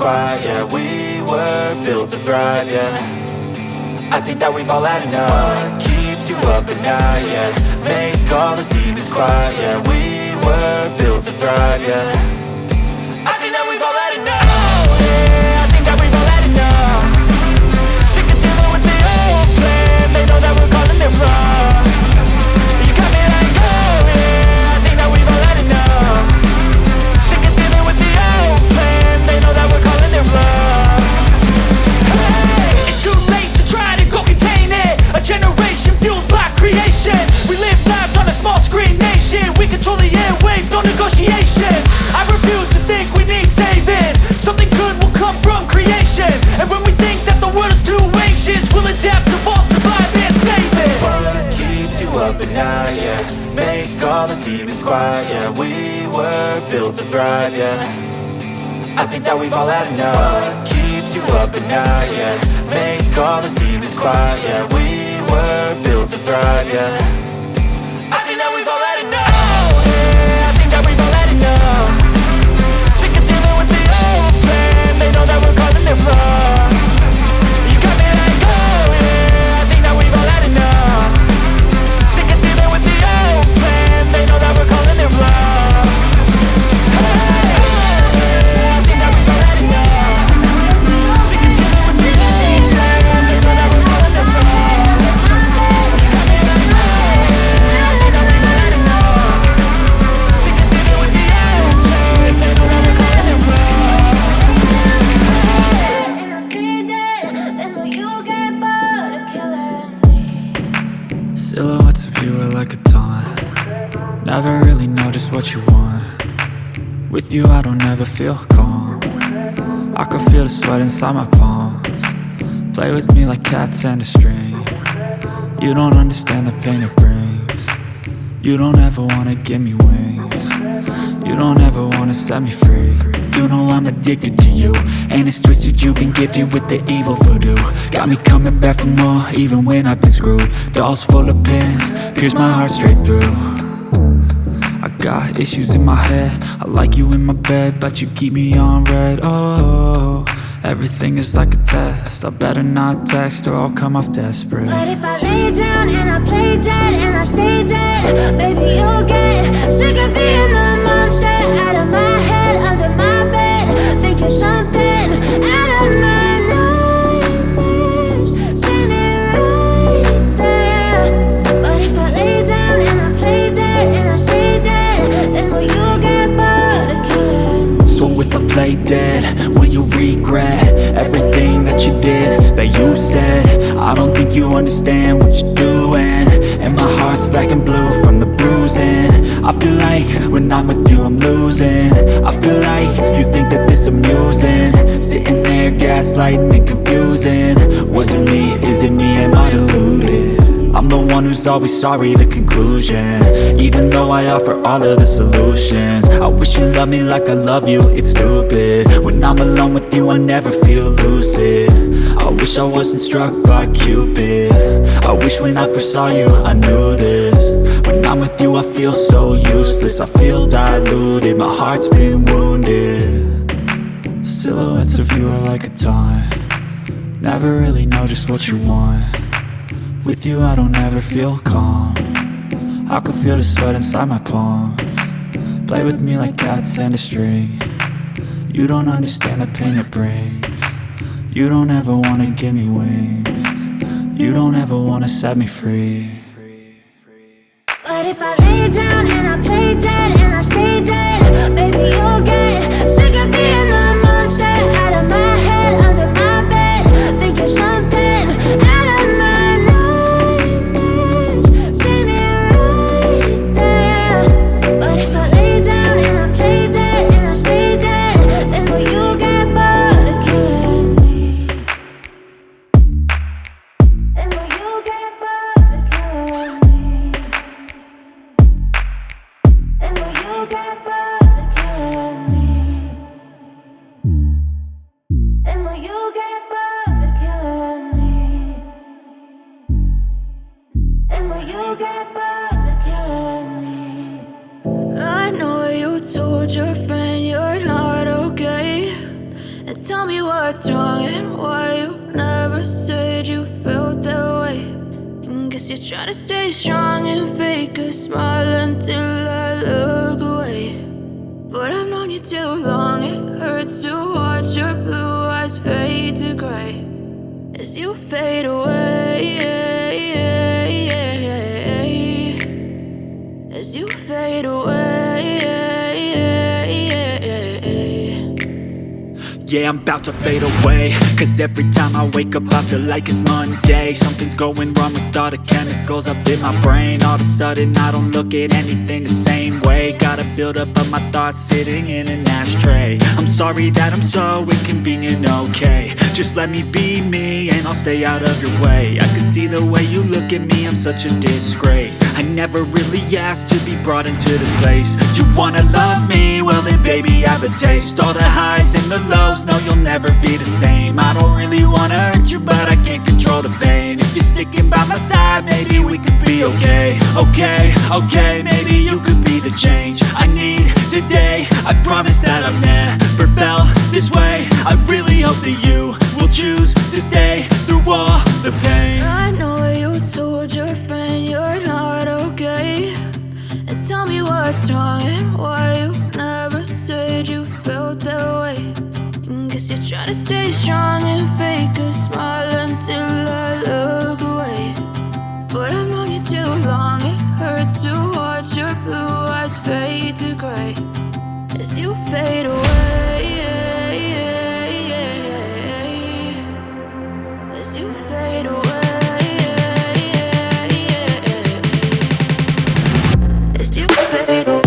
quiet, yeah. We were built to thrive, yeah. I think that we've all had enough. What keeps you up at night, yeah? Make all the demons quiet, yeah. We were built to thrive, yeah. I think that we've all had enough. Oh, yeah, I think that we've all had enough. Sick of dealing with the old plan. They know that we're calling it wrong. You got me like, oh yeah, I think that we've all had enough. Sick of dealing with the old plan. They know that we're calling it wrong. Hey, it's too late to try to go contain it. A generation fueled by creation. We live lives on a small screen nation. We control the airwaves, no negotiation. I refuse to think we need saving. Something good will come from creation. And when we think that the world is too anxious, we'll adapt, evolve, survive and save it. What keeps you up at night, yeah? Make all the demons quiet, yeah. We were built to thrive, yeah. I think that we've all had enough. What keeps you up at night, yeah? Make all the demons quiet, yeah. We were built to thrive, yeah. I think that we've all had enough. Oh yeah, I think that we've all had enough. Sick of dealing with the old plan. They know that we're calling it wrong. You got me like, oh yeah, I think that we've all had enough. Sick of dealing with the old plan. They know that we're calling it wrong. Hey, oh yeah, I think that we've all had enough. Sick of dealing with the old plan. They know that we're calling it wrong. You got me like, oh yeah, I think that we've all had enough. Sick of dealing with the old plan. They know that we're calling it wrong. And I see that, then will you get bored of killing me? Silhouettes of you are like a taunt. Never really know just what you want. With you I don't ever feel calm. I can feel the sweat inside my palms. Play with me like cats and a string. You don't understand the pain it brings. You don't ever wanna give me wings. You don't ever wanna set me free. You know I'm addicted to you, and it's twisted, you've been gifted with the evil voodoo. Got me coming back for more, even when I've been screwed. Dolls full of pins, pierce my heart straight through. I got issues in my head, I like you in my bed, but you keep me on red. Oh, everything is like a test. I better not text or I'll come off desperate. But if I lay down and I play dead and I stay dead, baby you'll get sick of being the monster out of my head, under my bed, thinking something out of my nightmares, standing right there. But if I lay down and I play dead and I stay dead, then will you get bored of killing me? So if I play dead, will you regret everything that you did, that you said? I don't think you understand what you're doing, and my heart's black and blue from the bruising. I feel like when I'm with you I'm losing. I feel like you think that this amusing, sitting there gaslighting and confusing. Was it me? Is it me? Am I deluded? I'm the one who's always sorry, the conclusion. Even though I offer all of the solutions, I wish you loved me like I love you, it's stupid. When I'm alone with you I never feel lucid. I wish I wasn't struck by Cupid. I wish when I first saw you I knew this. When I'm with you I feel so useless, I feel diluted, my heart's been wounded. Silhouettes of you are like a taunt. Never really know just what you want. With you I don't ever feel calm. I can feel the sweat inside my palms. Play with me like cats and a string. You don't understand the pain it brings. You don't ever wanna give me wings. You don't ever wanna set me free. But if I lay down and I play dead and I stay dead, baby you'll get sick of being the monster out of my head, under my bed, thinking something out of my nightmares, standing right there. But if I lay down and I play dead and I stay dead, then will you get bored of killing me? Then will you get bored of killing me? And will you get bored of killing me? you're trying to stay strong and fake a smile until I look away. But I've known you too long, it hurts to watch your blue eyes fade to gray as you fade away, as you fade away. Yeah, I'm about to fade away, cause every time I wake up I feel like it's Monday. Something's going wrong with all the chemicals up in my brain. All of a sudden I don't look at anything the same way. Gotta build up of my thoughts sitting in an ashtray. I'm sorry that I'm so inconvenient, okay. Just let me be me and I'll stay out of your way. I can see the way you look at me, I'm such a disgrace. I never really asked to be brought into this place. You wanna love me? Well then baby I have a taste. All the highs and the lows, no you'll never be the same. I don't really wanna hurt you but I can't control the pain. If you're sticking by my side maybe we could be okay. Okay, maybe you could be the change I need today. I promise that I've never felt this way. I really hope that you will choose to stay through all the pain. I know you told your friend you're not okay, and tell me what's wrong and why you never said you felt that way. Guess you're trying to stay strong and fake a smile until I look away. But I've known you too long, it hurts to watch your blue eyes fade to gray as you fade away, as you fade away, as you fade away.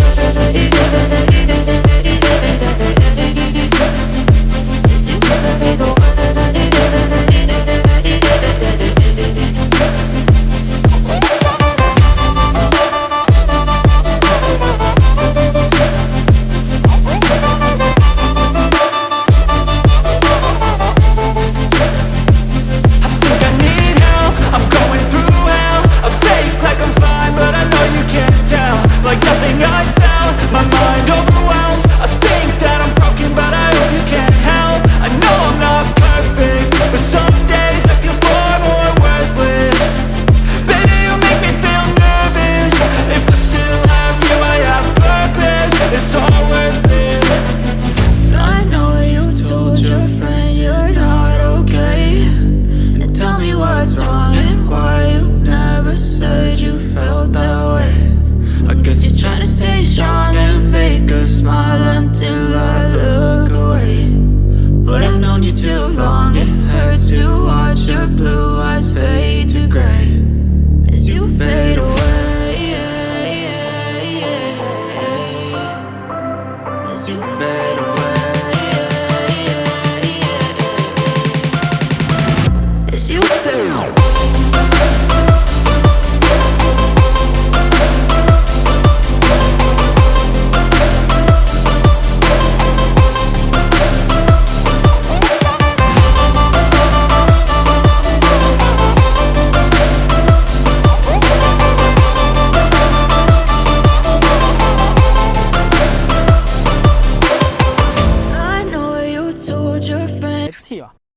H6 啊。